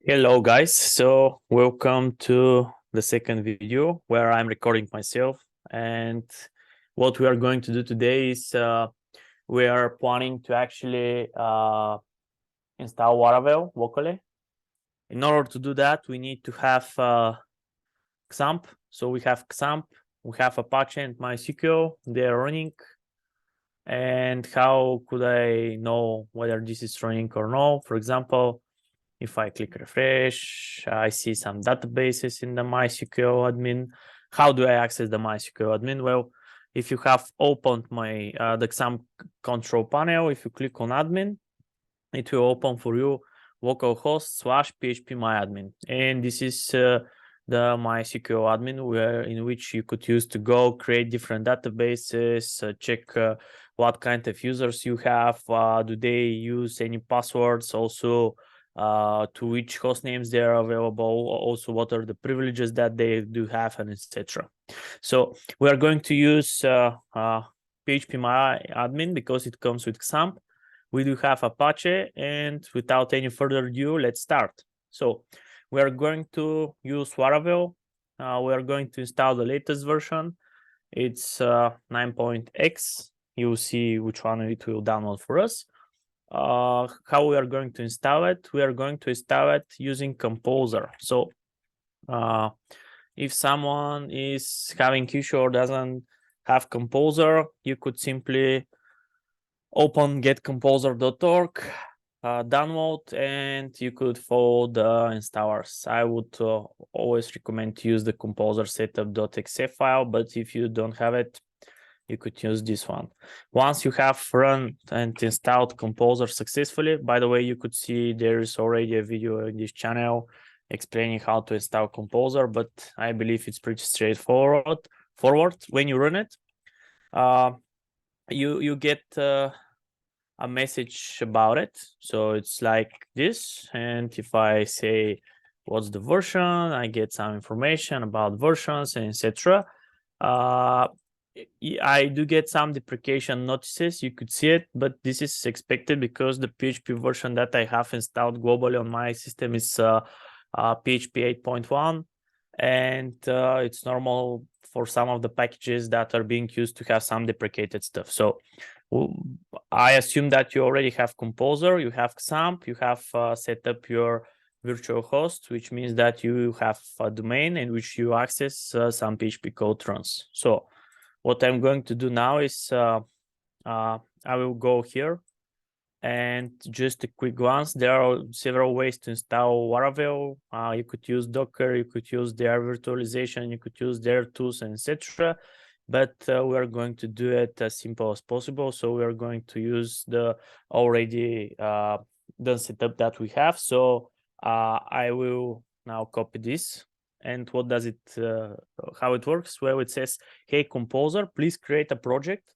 Hello guys, so welcome to the second video where I'm recording myself, and what we are going to do today is we are planning to actually install Laravel locally. In order to do that, we need to have XAMPP. So we have XAMPP, we have Apache and MySQL, they're running. And how could I know whether this is running or no? For example, if I click refresh, I see some databases in the MySQL admin. How do I access the MySQL admin? Well, if you have opened my the XAMPP control panel, if you click on admin, it will open for you localhost/phpMyAdmin. And this is the MySQL admin in which you could use to go create different databases, check what kind of users you have, do they use any passwords, also to which host names they are available, also what are the privileges that they do have, and etc. So we are going to use phpMyAdmin because it comes with XAMPP. We do have Apache, and without any further ado, let's start. So we are going to use Laravel. We are going to install the latest version. It's 9.x. You'll see which one it will download for us. How we are going to install it? We are going to install it using Composer. So if someone is having issue or doesn't have Composer, you could simply open getcomposer.org, download, and you could follow the installers. I would always recommend to use the composer setup.exe file, but if you don't have it, you could use this one. Once you have run and installed Composer successfully, by the way, you could see there is already a video in this channel explaining how to install Composer, but I believe it's pretty straightforward. When you run it, you get a message about it. So it's like this, and if I say what's the version, I get some information about versions and etc. I do get some deprecation notices, you could see it, but this is expected because the PHP version that I have installed globally on my system is PHP 8.1, and it's normal for some of the packages that are being used to have some deprecated stuff. So I assume that you already have Composer, you have XAMPP, you have set up your virtual host, which means that you have a domain in which you access some PHP code runs. So what I'm going to do now is I will go here, and just a quick glance, there are several ways to install Laravel. You could use Docker, you could use their virtualization, you could use their tools, and etc. But we are going to do it as simple as possible. So we are going to use the already done setup that we have. So I will now copy this. And what does it, how it works? Well, it says, hey, Composer, please create a project.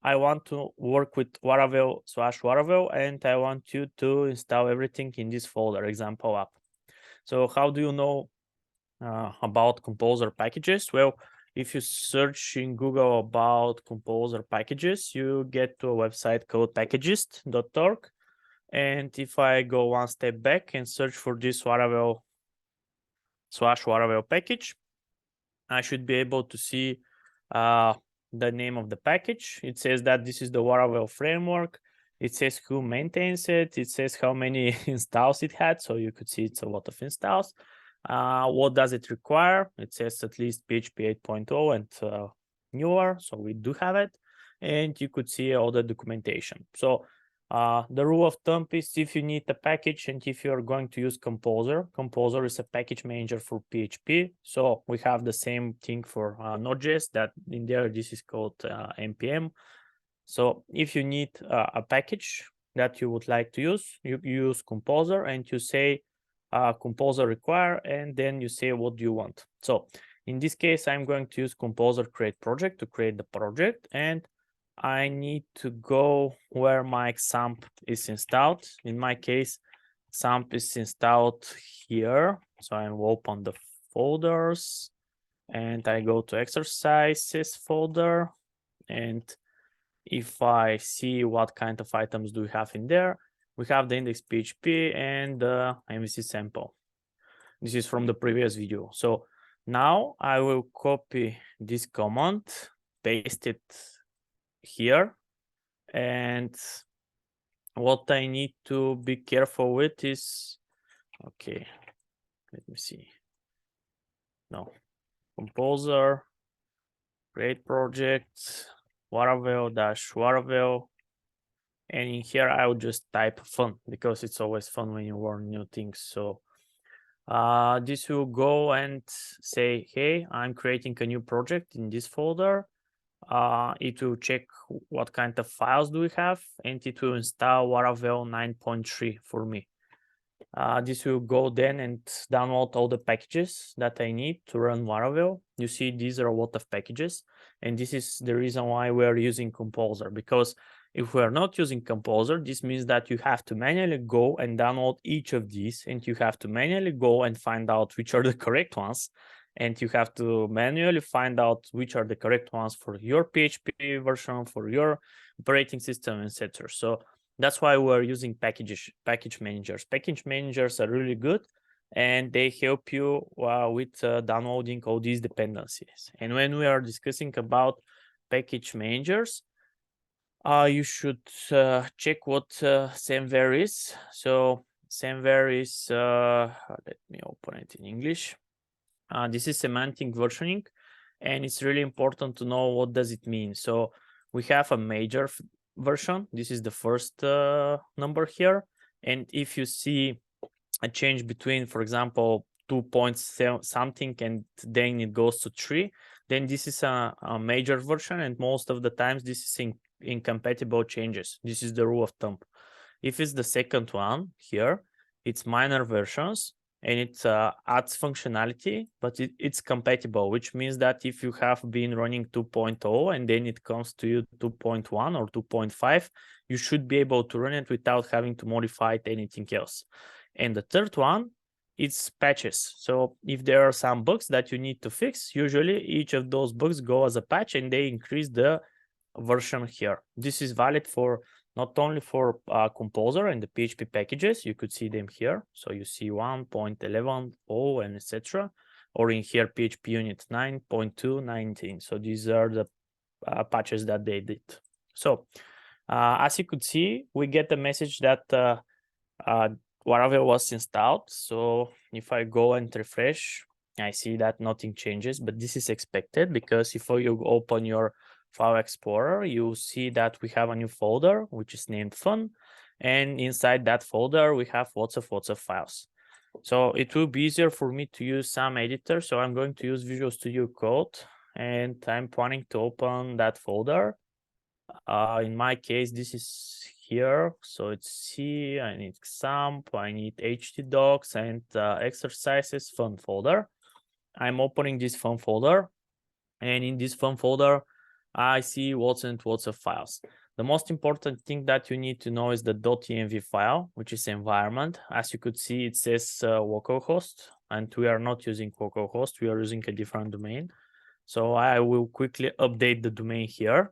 I want to work with Laravel/Laravel, and I want you to install everything in this folder, example app. So how do you know about Composer packages? Well, if you search in Google about Composer packages, you get to a website called packagist.org. And if I go one step back and search for this Laravel/Laravel package, I should be able to see the name of the package. It says that this is the Laravel framework. It says who maintains it. It says how many installs it had. So you could see it's a lot of installs. What does it require? It says at least PHP 8.0 and newer. So we do have it. And you could see all the documentation. So the rule of thumb is if you need a package and if you're going to use Composer, Composer is a package manager for PHP. So we have the same thing for Node.js, that in there, this is called NPM. So if you need a package that you would like to use, you use Composer and you say Composer require, and then you say what do you want. So in this case, I'm going to use Composer create project to create the project, and I need to go where my XAMPP is installed. In my case, XAMPP is installed here. So I will open the folders and I go to exercises folder. And if I see what kind of items do we have in there, we have the index PHP and the MVC sample. This is from the previous video. So now I will copy this command, paste it here. And what I need to be careful with is, okay, let me see. No, composer, create project, Laravel-Laravel. And in here, I will just type fun because it's always fun when you learn new things. So this will go and say, hey, I'm creating a new project in this folder. It will check what kind of files do we have, and it will install Laravel 9.3 for me. This will go then and download all the packages that I need to run Laravel. You see, these are a lot of packages, and this is the reason why we're using Composer, because if we're not using Composer, this means that you have to manually go and download each of these, and you have to manually go and find out which are the correct ones, and you have to manually find out which are the correct ones for your PHP version, for your operating system, etc. So that's why we're using package managers. Package managers are really good, and they help you with downloading all these dependencies. And when we are discussing about package managers, you should check what Semver is. So Semver is, let me open it in English. This is semantic versioning, and it's really important to know what does it mean. So we have a major version. This is the first number here. And if you see a change between, for example, 2 something and then it goes to 3, then this is a major version, and most of the times this is incompatible changes. This is the rule of thumb. If it's the second one here, it's minor versions, and it adds functionality, but it's compatible, which means that if you have been running 2.0 and then it comes to you 2.1 or 2.5, you should be able to run it without having to modify anything else. And the third one, it's patches. So if there are some bugs that you need to fix, usually each of those bugs go as a patch and they increase the version here. This is valid for not only for Composer and the PHP packages, you could see them here. So you see 1.11.0 and etc. Or in here, PHP unit 9.2.19. So these are the patches that they did. So as you could see, we get the message that Laravel was installed. So if I go and refresh, I see that nothing changes, but this is expected because if you open your File Explorer, you see that we have a new folder, which is named fun. And inside that folder, we have lots of files. So it will be easier for me to use some editor. So I'm going to use Visual Studio Code, and I'm planning to open that folder. In my case, this is here. So it's C, I need XAMPP, I need htdocs and exercises fun folder. I'm opening this fun folder, and in this fun folder, I see lots and lots of files. The most important thing that you need to know is the .env file, which is environment. As you could see, it says localhost, and we are not using localhost, we are using a different domain. So I will quickly update the domain here.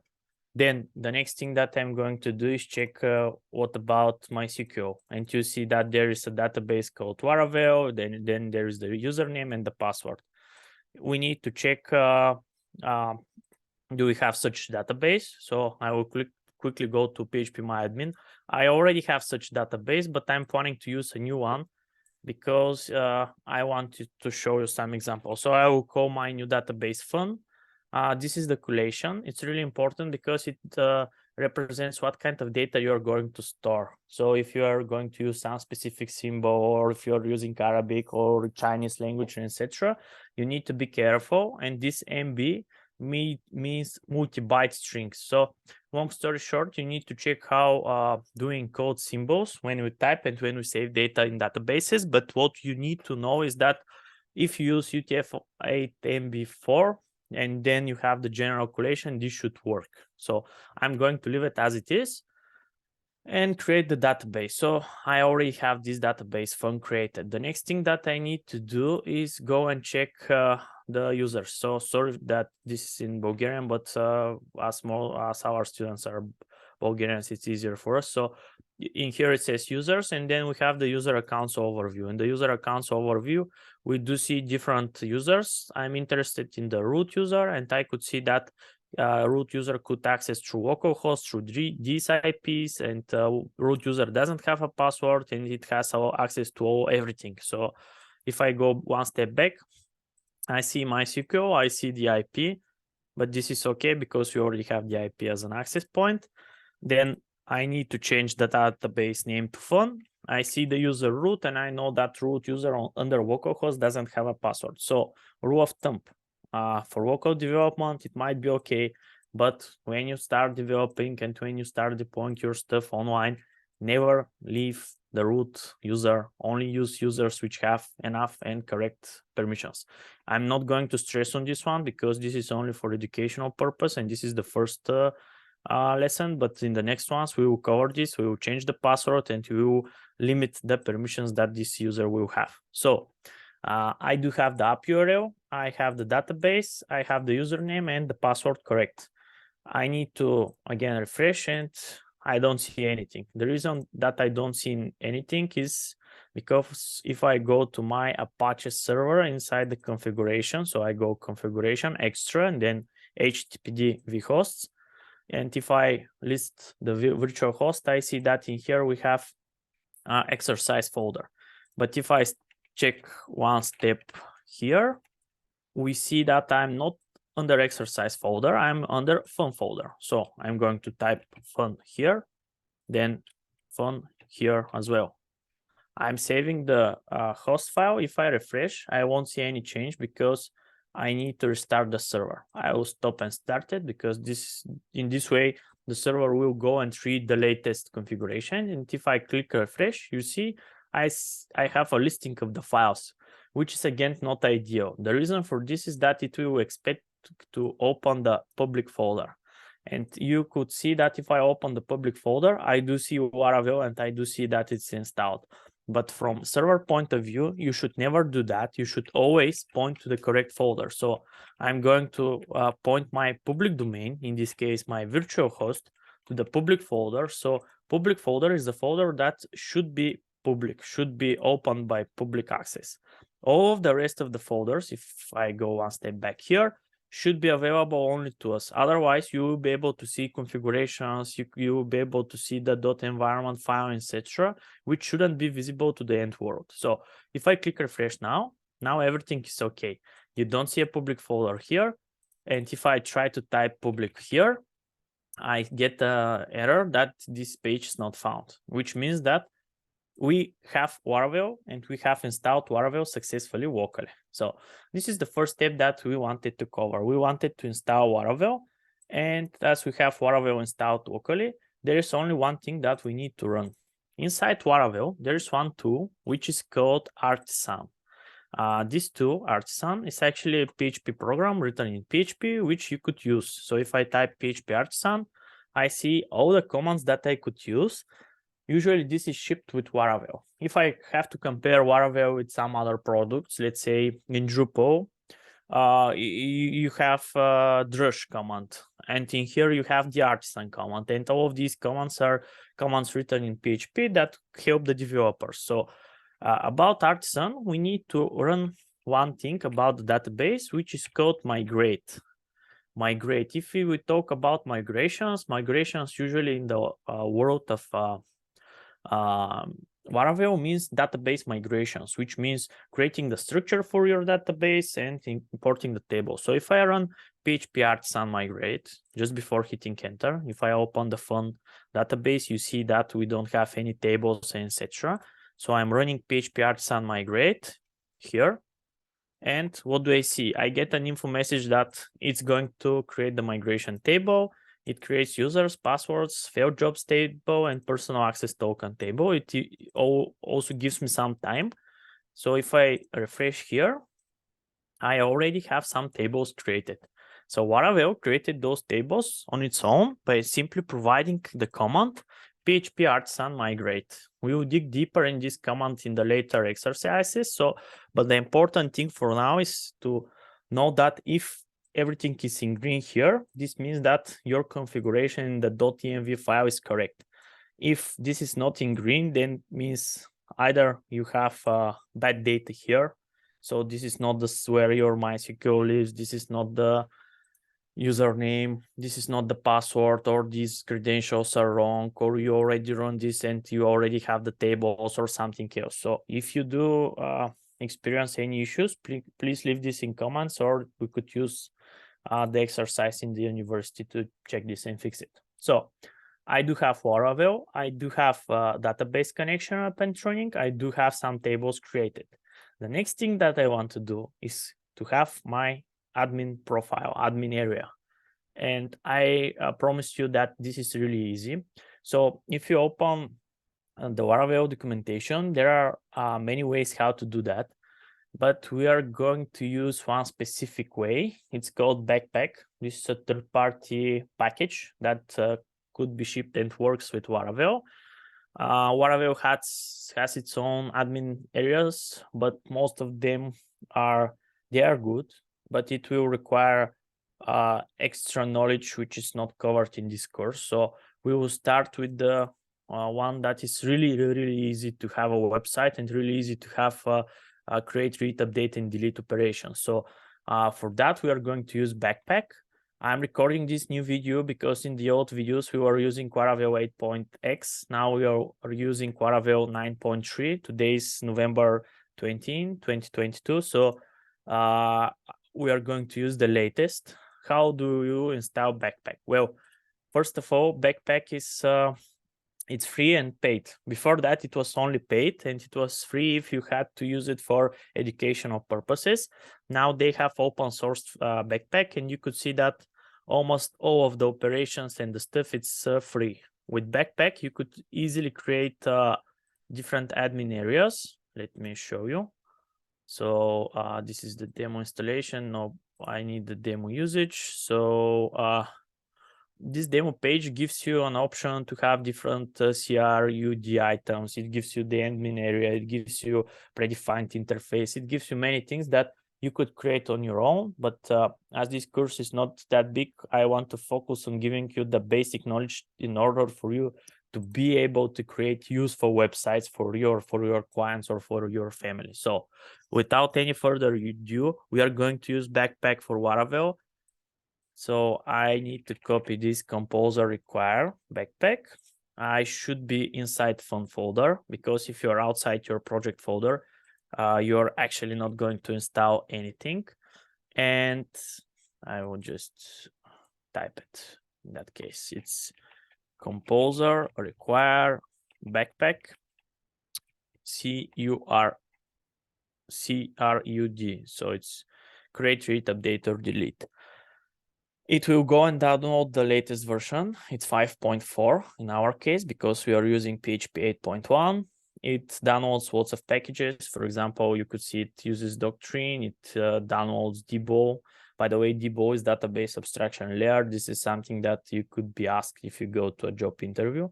Then the next thing that I'm going to do is check what about MySQL. And you see that there is a database called Laravel, then there is the username and the password. We need to check do we have such database? So I will quickly go to phpMyAdmin. I already have such database, but I'm planning to use a new one because I want to show you some examples. So I will call my new database fun. This is the collation. It's really important because it represents what kind of data you're going to store. So if you are going to use some specific symbol, or if you're using Arabic or Chinese language, etc., you need to be careful. And this MB means multi-byte strings. So long story short, you need to check how doing code symbols when we type and when we save data in databases. But what you need to know is that if you use UTF-8 MB4 and then you have the general collation, this should work. So I'm going to leave it as it is and create the database. So I already have this database fun created. The next thing that I need to do is go and check the users. So sorry that this is in Bulgarian, but as our students are Bulgarians, it's easier for us. So in here it says users, and then we have the user accounts overview. In the user accounts overview, we do see different users. I'm interested in the root user, and I could see that root user could access through localhost, through these IPs, and root user doesn't have a password, and it has access to everything. So if I go one step back, I see MySQL, I see the IP, but this is okay because we already have the IP as an access point. Then I need to change the database name to fun. I see the user root, and I know that root user under localhost doesn't have a password. So rule of thumb, for local development, it might be okay. But when you start developing and when you start deploying your stuff online, never leave the root user, only use users which have enough and correct permissions. I'm not going to stress on this one because this is only for educational purpose, and this is the first lesson, but in the next ones we will cover this. We will change the password and we will limit the permissions that this user will have. So I do have the app URL, I have the database, I have the username and the password correct. I need to again refresh, and I don't see anything. The reason that I don't see anything is because if I go to my Apache server inside the configuration, so I go configuration extra and then HTTPD vhosts, and if I list the virtual host, I see that in here we have exercise folder. But if I check one step here, we see that I'm not under exercise folder, I'm under fun folder. So I'm going to type fun here, then fun here as well. I'm saving the host file. If I refresh, I won't see any change because I need to restart the server. I will stop and start it because in this way, the server will go and read the latest configuration. And if I click refresh, you see I have a listing of the files, which is again not ideal. The reason for this is that it will expect to open the public folder. And you could see that if I open the public folder, I do see Laravel and I do see that it's installed. But from server point of view, you should never do that. You should always point to the correct folder. So I'm going to point my public domain, in this case, my virtual host, to the public folder. So public folder is the folder that should be public, should be opened by public access. All of the rest of the folders, if I go one step back here, should be available only to us. Otherwise, you will be able to see configurations, you will be able to see the .environment file, etc., which shouldn't be visible to the end world. So if I click refresh now everything is okay. You don't see a public folder here. And if I try to type public here, I get an error that this page is not found, which means that we have Laravel and we have installed Laravel successfully locally. So this is the first step that we wanted to cover. We wanted to install Laravel, and as we have Laravel installed locally, there is only one thing that we need to run. Inside Laravel, there is one tool which is called Artisan. This tool, Artisan, is actually a PHP program written in PHP, which you could use. So if I type PHP Artisan, I see all the commands that I could use. Usually this is shipped with Laravel. If I have to compare Laravel with some other products, let's say in Drupal, you have drush command, and in here you have the artisan command, and all of these commands are commands written in PHP that help the developers. So about artisan, we need to run one thing about the database, which is called migrate. If we talk about migrations usually in the world of Laravel means database migrations, which means creating the structure for your database and importing the table. So if I run PHP artisan migrate just before hitting enter, if I open the fun database, you see that we don't have any tables, etc. So I'm running PHP artisan migrate here. And what do I see? I get an info message that it's going to create the migration table. It creates users, passwords, failed jobs table, and personal access token table. It also gives me some time. So if I refresh here, I already have some tables created. So Laravel created those tables on its own by simply providing the command PHP artisan migrate. We will dig deeper in this command in the later exercises. But the important thing for now is to know that if everything is in green here, this means that your configuration in the .env file is correct. If this is not in green, then means either you have bad data here. So this is not where your MySQL lives. This is not the username. This is not the password, or these credentials are wrong, or you already run this and you already have the tables or something else. So if you do experience any issues, please leave this in comments, or we could use the exercise in the university to check this and fix it. So I do have Laravel. I do have a database connection up and running. I do have some tables created. The next thing that I want to do is to have my admin profile, admin area. And I promise you that this is really easy. So if you open the Laravel documentation, there are many ways how to do that. But we are going to use one specific way. It's called Backpack. This is a third-party package that could be shipped and works with Laravel. Laravel has its own admin areas, but most of them are good, but it will require extra knowledge which is not covered in this course. So we will start with the one that is really easy to have a website and really easy to have create, read, update, and delete operations. So for that, we are going to use Backpack. I'm recording this new video because in the old videos we were using Laravel 8.x. Now we are using Laravel 9.3. Today is November 20, 2022. So we are going to use the latest. How do you install Backpack? Well, first of all, Backpack is it's free and paid. Before that, it was only paid, and it was free if you had to use it for educational purposes. Now they have open source Backpack, and you could see that almost all of the operations and the stuff, it's free. With Backpack, you could easily create different admin areas. Let me show you. So this is the demo installation. No, I need the demo usage. So this demo page gives you an option to have different CRUD items. It gives you the admin area. It gives you predefined interface. It gives you many things that you could create on your own. But as this course is not that big, I want to focus on giving you the basic knowledge in order for you to be able to create useful websites for your clients or for your family. So without any further ado, we are going to use Backpack for Laravel. So I need to copy this composer require Backpack. I should be inside fun folder, because if you're outside your project folder, you're actually not going to install anything. And I will just type it. In that case, it's composer require Backpack CRUD. So it's create, read, update, or delete. It will go and download the latest version. It's 5.4 in our case, because we are using PHP 8.1. It downloads lots of packages. For example, you could see it uses Doctrine. It downloads DBO. By the way, DBO is database abstraction layer. This is something that you could be asked if you go to a job interview.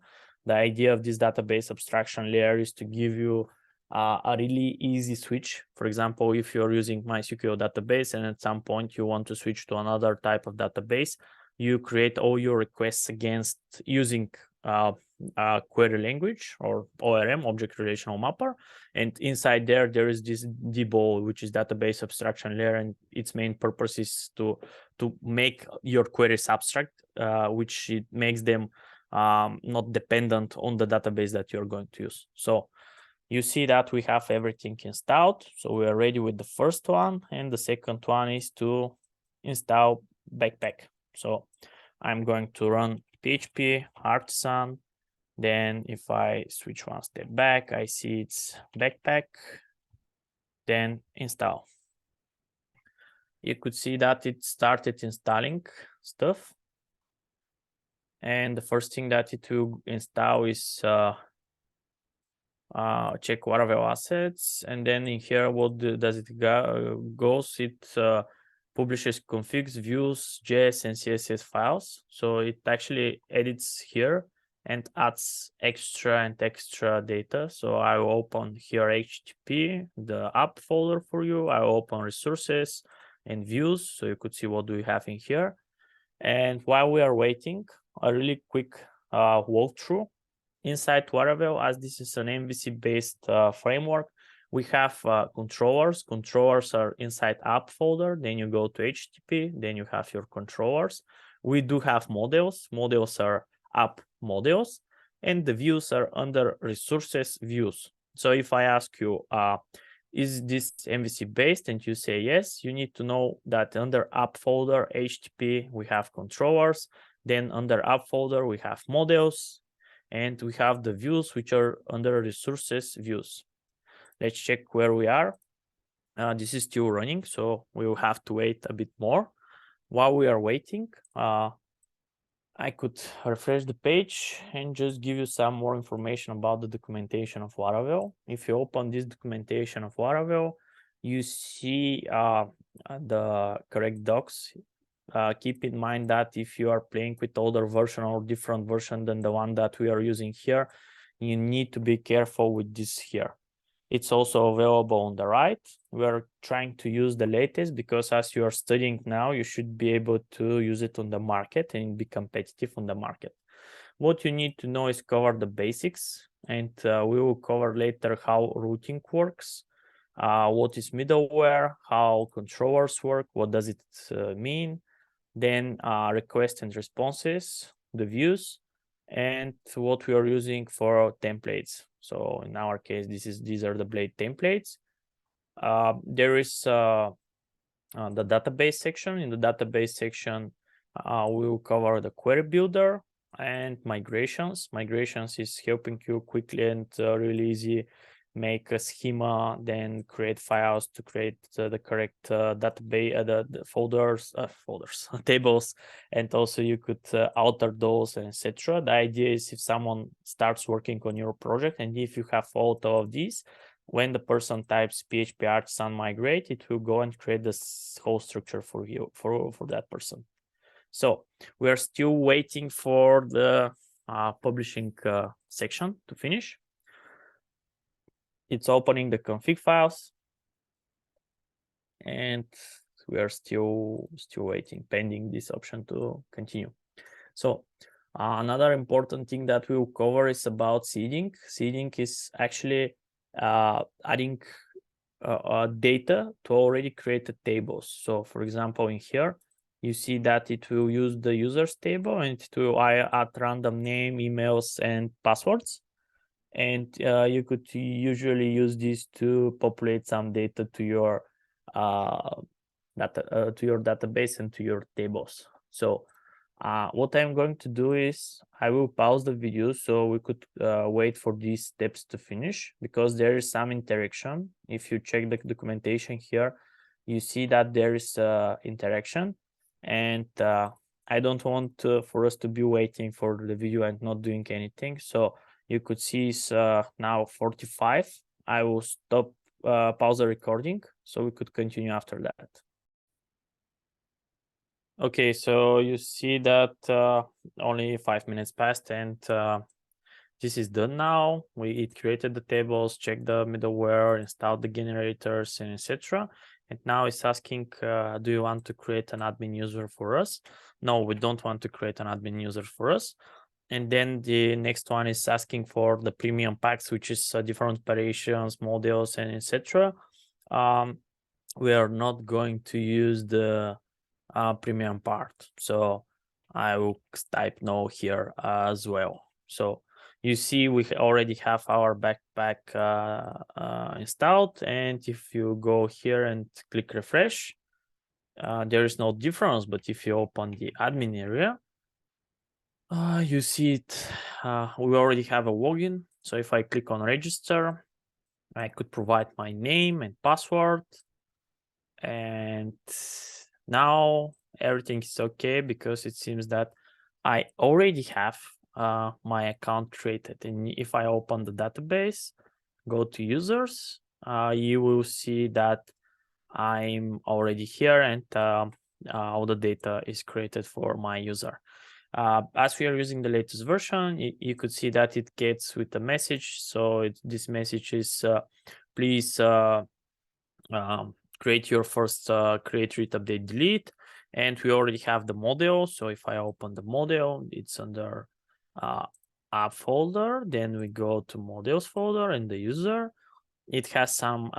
The idea of this database abstraction layer is to give you a really easy switch. For example, if you're using MySQL database and at some point you want to switch to another type of database, you create all your requests against using query language or ORM, object relational mapper, and inside there is this DBO, which is database abstraction layer, and its main purpose is to make your queries abstract, which it makes them not dependent on the database that you're going to use. So you see that we have everything installed. So we are ready with the first one, and the second one is to install Backpack. So I'm going to run PHP artisan. Then if I switch one step back, I see it's Backpack, then install. You could see that it started installing stuff. And the first thing that it will install is check Laravel assets, and then in here, what does it goes? It publishes configs, views, JS, and CSS files. So it actually edits here and adds extra data. So I will open here HTTP, the app folder for you. I will open resources and views, so you could see what do we have in here. And while we are waiting, a really quick walkthrough. inside Laravel, as this is an MVC-based framework, we have controllers. Controllers are inside app folder. Then you go to HTTP. Then you have your controllers. We do have models. Models are app models. And the views are under resources views. So if I ask you, is this MVC-based? And you say yes, you need to know that under app folder, HTTP, we have controllers. Then under app folder, we have models. And we have the views, which are under resources views. Let's check where we are. This is still running, so we will have to wait a bit more. While we are waiting, I could refresh the page and just give you some more information about the documentation of Laravel. If you open this documentation of Laravel, you see the correct docs. Keep in mind that if you are playing with older version or different version than the one that we are using here, you need to be careful with this here. It's also available on the right. We are trying to use the latest because as you are studying now, you should be able to use it on the market and be competitive on the market. What you need to know is cover the basics, and we will cover later how routing works, what is middleware, how controllers work, what does it mean, then requests and responses, the views, and what we are using for templates. So in our case, these are the Blade templates. There is the database section. In the database section, we will cover the query builder and migrations. Migrations is helping you quickly and really easy make a schema, then create files to create the correct database, the folders, tables, and also you could alter those, etc. The idea is if someone starts working on your project, and if you have all of these, when the person types PHP artisan migrate, it will go and create this whole structure for you, for that person. So we are still waiting for the publishing section to finish. It's opening the config files, and we are still waiting, pending this option to continue. So another important thing that we will cover is about seeding. Seeding is actually adding data to already created tables. So for example, in here, you see that it will use the users table and it will add random name, emails, and passwords. And you could usually use this to populate some data to your database and to your tables. So what I'm going to do is I will pause the video so we could wait for these steps to finish, because there is some interaction. If you check the documentation here, you see that there is interaction, and I don't want for us to be waiting for the video and not doing anything. So you could see it's now 45. I will stop, pause the recording so we could continue after that. Okay, so you see that only 5 minutes passed, and this is done now. It created the tables, checked the middleware, installed the generators, and etc. And now it's asking, do you want to create an admin user for us? No, we don't want to create an admin user for us. And then the next one is asking for the premium packs, which is different operations, models, and etc. We are not going to use the premium part, so I will type no here as well. So you see we already have our backpack installed, and if you go here and click refresh, there is no difference. But if you open the admin area, you see it, we already have a login. So if I click on register, I could provide my name and password, and now everything is okay, because it seems that I already have my account created. And if I open the database, go to users, you will see that I'm already here, and all the data is created for my user. As we are using the latest version, you could see that it gets with a message. So this message is, please create your first create, read, update, delete. And we already have the model. So if I open the model, it's under app folder, then we go to modules folder and the user. It has some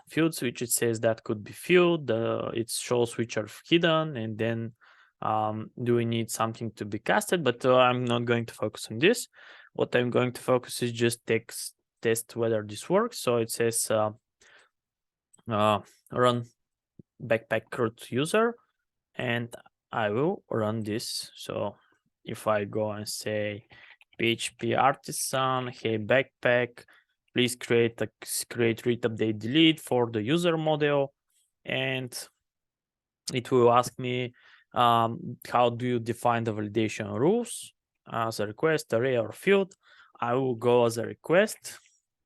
fields which it says that could be filled. It shows which are hidden, and then do we need something to be casted? But I'm not going to focus on this. What I'm going to focus is just test whether this works. So it says run backpack crud user, and I will run this. So if I go and say PHP artisan, hey backpack, please create read update delete for the user model, and it will ask me how do you define the validation rules as a request, array, or field. I will go as a request,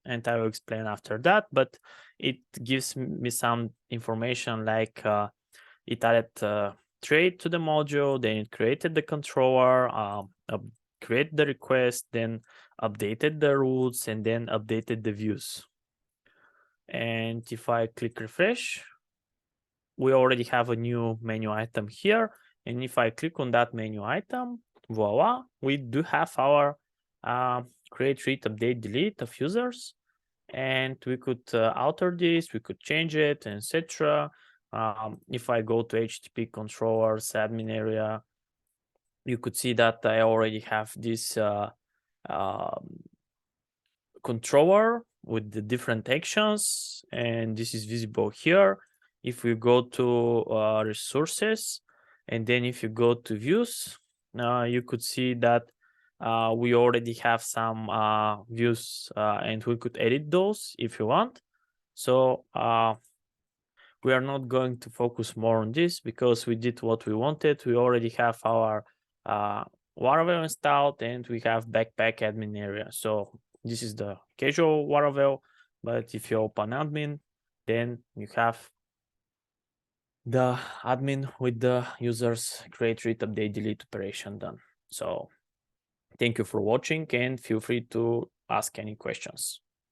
and I will explain after that, but it gives me some information like it added trait to the module, then it created the controller, created the request, then updated the rules, and then updated the views. And if I click refresh, we already have a new menu item here. And if I click on that menu item, voila, we do have our create, read, update, delete of users. And we could alter this, we could change it, etc. If I go to HTTP controllers admin area, you could see that I already have this controller with the different actions, and this is visible here. If we go to resources, and then if you go to views, you could see that we already have some views, and we could edit those if you want. So we are not going to focus more on this because we did what we wanted. We already have our Laravel installed, and we have backpack admin area. So this is the casual Laravel, but if you open admin, then you have the admin with the users create, read, update, delete operation done. So thank you for watching, and feel free to ask any questions.